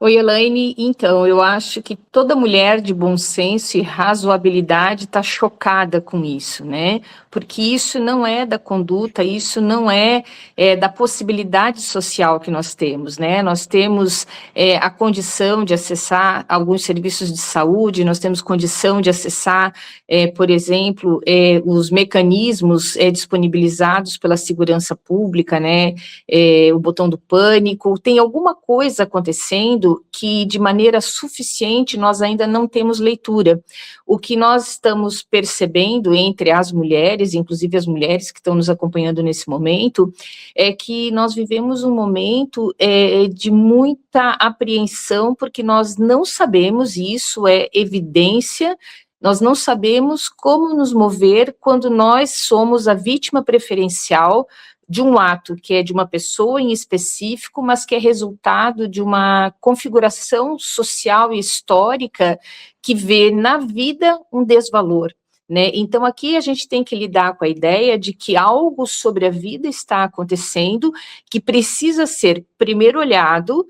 Oi, Elaine. Então, eu acho que toda mulher de bom senso e razoabilidade está chocada com isso, né? Porque isso não é da conduta, isso não é da possibilidade social que nós temos, né? Nós temos a condição de acessar alguns serviços de saúde, nós temos condição de acessar, por exemplo, os mecanismos disponibilizados pela segurança pública, né? O botão do pânico, tem alguma coisa acontecendo que de maneira suficiente nós ainda não temos leitura. O que nós estamos percebendo entre as mulheres, inclusive as mulheres que estão nos acompanhando nesse momento, é que nós vivemos um momento de muita apreensão, porque nós não sabemos, e isso é evidência, nós não sabemos como nos mover quando nós somos a vítima preferencial de um ato que é de uma pessoa em específico, mas que é resultado de uma configuração social e histórica que vê na vida um desvalor, né? Então, aqui a gente tem que lidar com a ideia de que algo sobre a vida está acontecendo, que precisa ser, primeiro, olhado.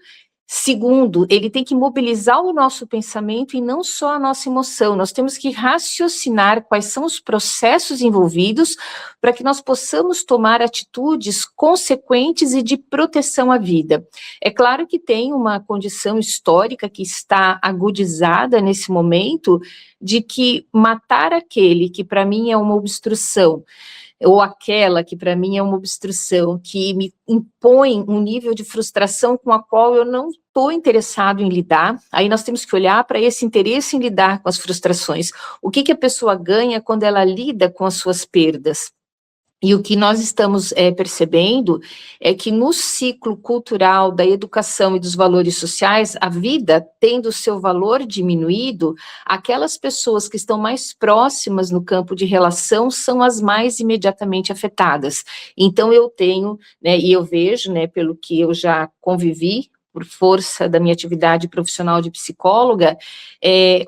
Segundo, ele tem que mobilizar o nosso pensamento e não só a nossa emoção. Nós temos que raciocinar quais são os processos envolvidos para que nós possamos tomar atitudes consequentes e de proteção à vida. É claro que tem uma condição histórica que está agudizada nesse momento de que matar aquele que para mim é uma obstrução, ou aquela que para mim é uma obstrução, que me impõe um nível de frustração com a qual eu não estou interessado em lidar, aí nós temos que olhar para esse interesse em lidar com as frustrações. O que a pessoa ganha quando ela lida com as suas perdas? E o que nós estamos percebendo é que no ciclo cultural da educação e dos valores sociais, a vida tendo o seu valor diminuído, aquelas pessoas que estão mais próximas no campo de relação são as mais imediatamente afetadas. Então eu tenho, né, e eu vejo, né, pelo que eu já convivi, por força da minha atividade profissional de psicóloga,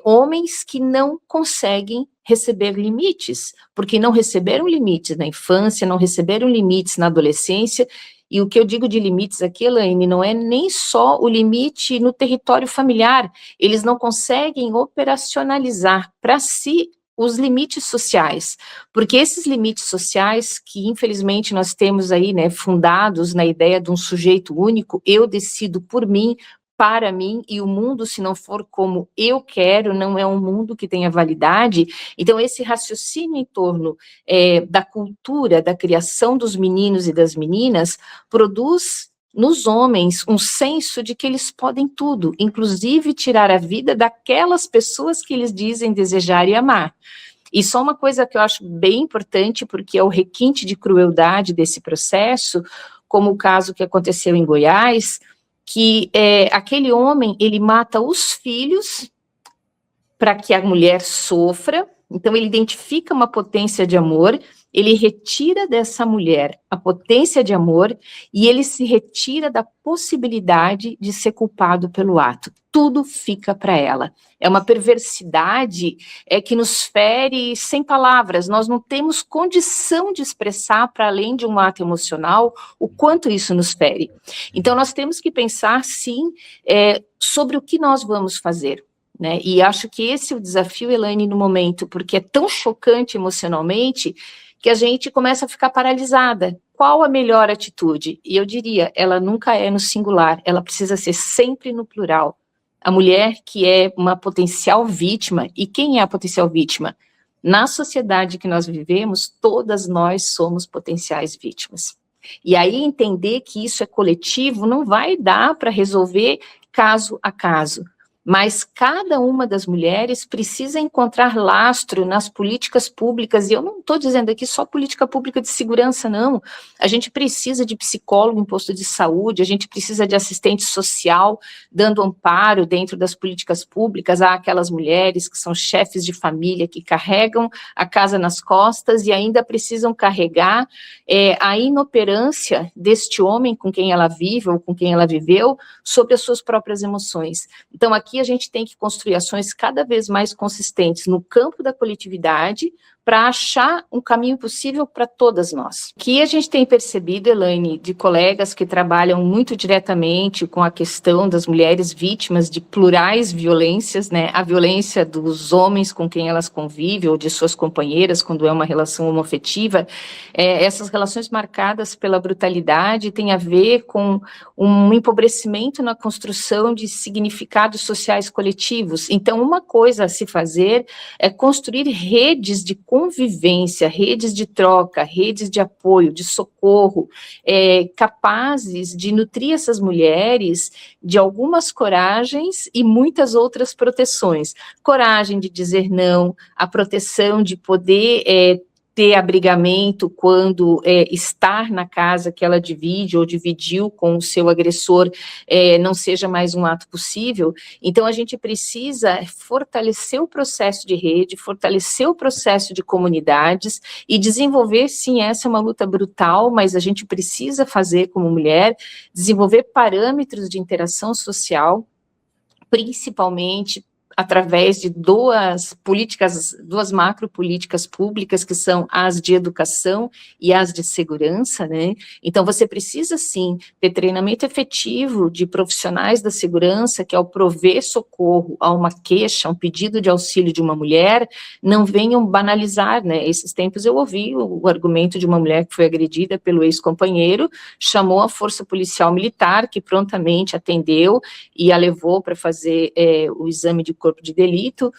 homens que não conseguem receber limites, porque não receberam limites na infância, não receberam limites na adolescência, e o que eu digo de limites aqui, Elaine, não é nem só o limite no território familiar, eles não conseguem operacionalizar para si os limites sociais, porque esses limites sociais que infelizmente nós temos aí, né, fundados na ideia de um sujeito único, eu decido por mim, para mim, e o mundo, se não for como eu quero, não é um mundo que tenha validade. Então esse raciocínio em torno da cultura, da criação dos meninos e das meninas, produz nos homens um senso de que eles podem tudo, inclusive tirar a vida daquelas pessoas que eles dizem desejar e amar. E só uma coisa que eu acho bem importante, porque é o requinte de crueldade desse processo, como o caso que aconteceu em Goiás, que aquele homem, ele mata os filhos para que a mulher sofra, então ele identifica uma potência de amor, ele retira dessa mulher a potência de amor e ele se retira da possibilidade de ser culpado pelo ato. Tudo fica para ela. É uma perversidade que nos fere sem palavras. Nós não temos condição de expressar, para além de um ato emocional, o quanto isso nos fere. Então, nós temos que pensar, sim, sobre o que nós vamos fazer. Né? E acho que esse é o desafio, Elaine, no momento, porque é tão chocante emocionalmente que a gente começa a ficar paralisada. Qual a melhor atitude? E eu diria, ela nunca é no singular, ela precisa ser sempre no plural. A mulher que é uma potencial vítima, e quem é a potencial vítima? Na sociedade que nós vivemos, todas nós somos potenciais vítimas. E aí entender que isso é coletivo não vai dar para resolver caso a caso. Mas cada uma das mulheres precisa encontrar lastro nas políticas públicas, e eu não estou dizendo aqui só política pública de segurança, não. A gente precisa de psicólogo em posto de saúde, a gente precisa de assistente social dando amparo dentro das políticas públicas àquelas mulheres que são chefes de família, que carregam a casa nas costas e ainda precisam carregar a inoperância deste homem com quem ela vive ou com quem ela viveu sobre as suas próprias emoções. Então, aqui a gente tem que construir ações cada vez mais consistentes no campo da coletividade, para achar um caminho possível para todas nós. O que a gente tem percebido, Elaine, de colegas que trabalham muito diretamente com a questão das mulheres vítimas de plurais violências, né, a violência dos homens com quem elas convivem, ou de suas companheiras, quando é uma relação homoafetiva, essas relações marcadas pela brutalidade têm a ver com um empobrecimento na construção de significados sociais coletivos. Então, uma coisa a se fazer é construir redes de convivência, redes de troca, redes de apoio, de socorro, capazes de nutrir essas mulheres de algumas coragens e muitas outras proteções. Coragem de dizer não, a proteção de poder ter abrigamento quando estar na casa que ela divide ou dividiu com o seu agressor não seja mais um ato possível. Então, a gente precisa fortalecer o processo de rede, fortalecer o processo de comunidades e desenvolver, sim, essa é uma luta brutal, mas a gente precisa fazer como mulher, desenvolver parâmetros de interação social, principalmente através de duas macropolíticas públicas, que são as de educação e as de segurança, né? Então, você precisa, sim, ter treinamento efetivo de profissionais da segurança, que ao prover socorro a uma queixa, um pedido de auxílio de uma mulher, não venham banalizar, né? Esses tempos eu ouvi o argumento de uma mulher que foi agredida pelo ex-companheiro, chamou a força policial militar, que prontamente atendeu e a levou para fazer o exame de corpo de delito,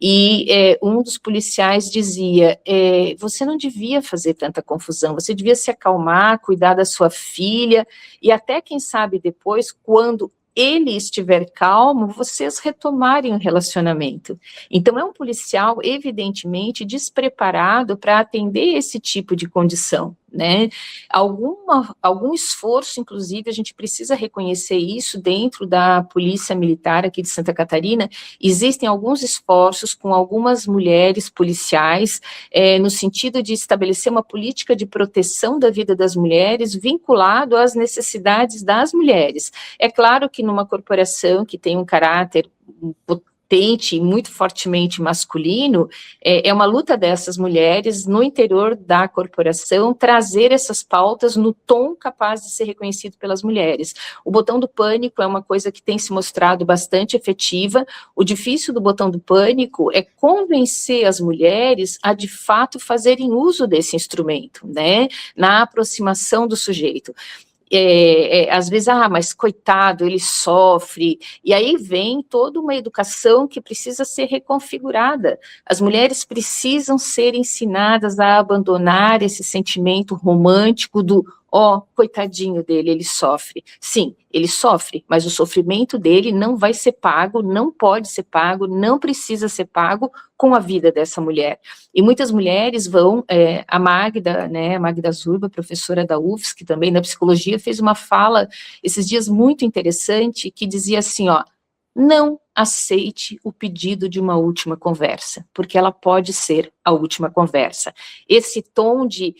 e um dos policiais dizia, você não devia fazer tanta confusão, você devia se acalmar, cuidar da sua filha, e até, quem sabe, depois, quando ele estiver calmo, vocês retomarem o relacionamento. Então, é um policial, evidentemente, despreparado para atender esse tipo de condição, né? Algum esforço, inclusive, a gente precisa reconhecer isso dentro da Polícia Militar aqui de Santa Catarina. Existem alguns esforços com algumas mulheres policiais, no sentido de estabelecer uma política de proteção da vida das mulheres vinculado às necessidades das mulheres. É claro que numa corporação que tem um caráter potente e muito fortemente masculino, é uma luta dessas mulheres no interior da corporação trazer essas pautas no tom capaz de ser reconhecido pelas mulheres. O botão do pânico é uma coisa que tem se mostrado bastante efetiva. O difícil do botão do pânico é convencer as mulheres a, de fato, fazerem uso desse instrumento, né, na aproximação do sujeito. Às vezes, mas coitado, ele sofre, e aí vem toda uma educação que precisa ser reconfigurada. As mulheres precisam ser ensinadas a abandonar esse sentimento romântico do coitadinho dele, ele sofre. Sim, ele sofre, mas o sofrimento dele não vai ser pago, não pode ser pago, não precisa ser pago com a vida dessa mulher. E muitas mulheres vão, a Magda, né, a Magda Zurba, professora da UFSC, também da psicologia, fez uma fala esses dias muito interessante, que dizia assim, não aceite o pedido de uma última conversa, porque ela pode ser a última conversa. Esse tom de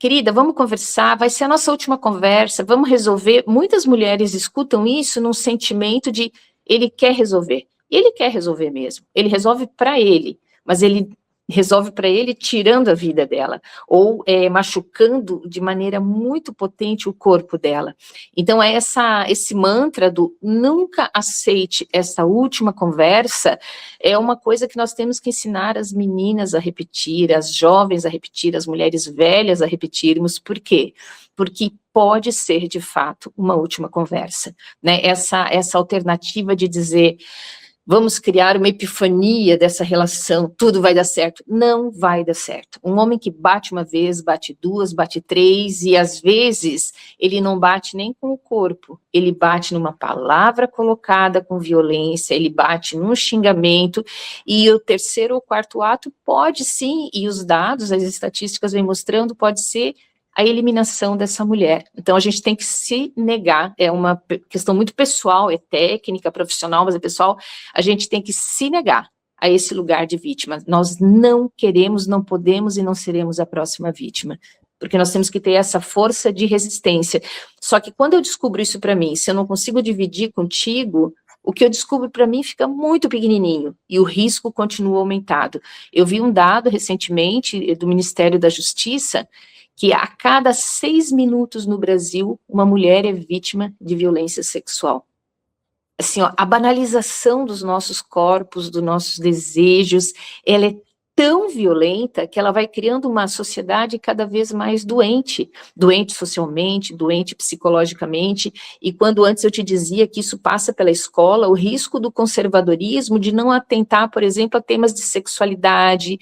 querida, vamos conversar, vai ser a nossa última conversa, vamos resolver. Muitas mulheres escutam isso num sentimento de ele quer resolver. E ele quer resolver mesmo. Ele resolve para ele, mas ele resolve para ele tirando a vida dela, ou machucando de maneira muito potente o corpo dela. Então, esse mantra do nunca aceite essa última conversa é uma coisa que nós temos que ensinar as meninas a repetir, as jovens a repetir, as mulheres velhas a repetirmos. Por quê? Porque pode ser, de fato, uma última conversa, né? Essa alternativa de dizer, vamos criar uma epifania dessa relação, tudo vai dar certo. Não vai dar certo. Um homem que bate uma vez, bate duas, bate três, e às vezes ele não bate nem com o corpo, ele bate numa palavra colocada com violência, ele bate num xingamento, e o terceiro ou quarto ato pode sim, e os dados, as estatísticas vêm mostrando, pode ser a eliminação dessa mulher. Então, a gente tem que se negar, é uma questão muito pessoal, é técnica, profissional, mas é pessoal, a gente tem que se negar a esse lugar de vítima. Nós não queremos, não podemos e não seremos a próxima vítima, porque nós temos que ter essa força de resistência. Só que quando eu descubro isso para mim, se eu não consigo dividir contigo, o que eu descubro para mim fica muito pequenininho e o risco continua aumentado. Eu vi um dado recentemente do Ministério da Justiça que a cada 6 minutos no Brasil, uma mulher é vítima de violência sexual. Assim, ó, a banalização dos nossos corpos, dos nossos desejos, ela é tão violenta que ela vai criando uma sociedade cada vez mais doente, doente socialmente, doente psicologicamente, e quando antes eu te dizia que isso passa pela escola, o risco do conservadorismo de não atentar, por exemplo, a temas de sexualidade,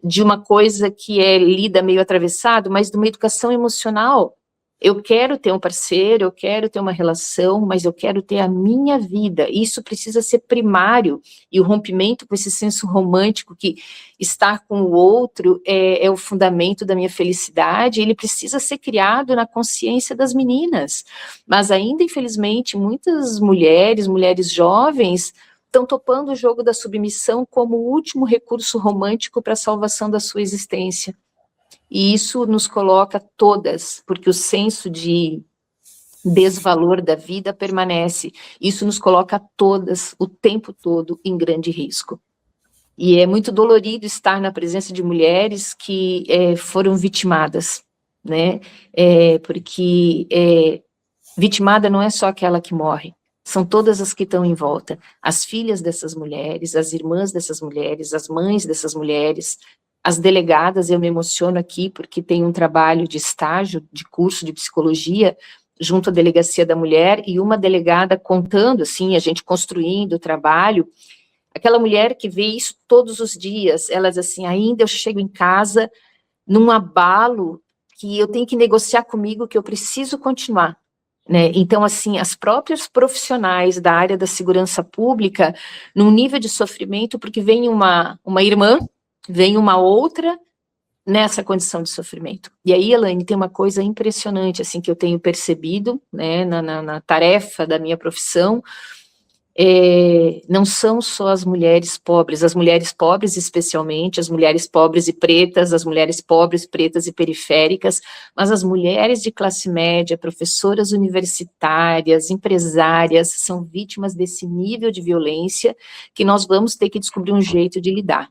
de uma coisa que é lida meio atravessado, mas de uma educação emocional. Eu quero ter um parceiro, eu quero ter uma relação, mas eu quero ter a minha vida. Isso precisa ser primário, e o rompimento com esse senso romântico que estar com o outro é o fundamento da minha felicidade, ele precisa ser criado na consciência das meninas. Mas ainda, infelizmente, muitas mulheres jovens, estão topando o jogo da submissão como o último recurso romântico para a salvação da sua existência. E isso nos coloca todas, porque o senso de desvalor da vida permanece. Isso nos coloca todas, o tempo todo, em grande risco. E é muito dolorido estar na presença de mulheres que foram vitimadas, né? Porque vitimada não é só aquela que morre, são todas as que estão em volta, as filhas dessas mulheres, as irmãs dessas mulheres, as mães dessas mulheres, as delegadas. Eu me emociono aqui porque tem um trabalho de estágio, de curso de psicologia, junto à Delegacia da Mulher, e uma delegada contando, assim, a gente construindo o trabalho, aquela mulher que vê isso todos os dias, elas assim, ainda eu chego em casa num abalo que eu tenho que negociar comigo que eu preciso continuar. Né? Então, assim, as próprias profissionais da área da segurança pública, num nível de sofrimento, porque vem uma irmã, vem uma outra nessa condição de sofrimento. E aí, Elaine, tem uma coisa impressionante, assim, que eu tenho percebido, né, na tarefa da minha profissão, não são só as mulheres pobres especialmente, as mulheres pobres e pretas, as mulheres pobres, pretas e periféricas, mas as mulheres de classe média, professoras universitárias, empresárias, são vítimas desse nível de violência que nós vamos ter que descobrir um jeito de lidar.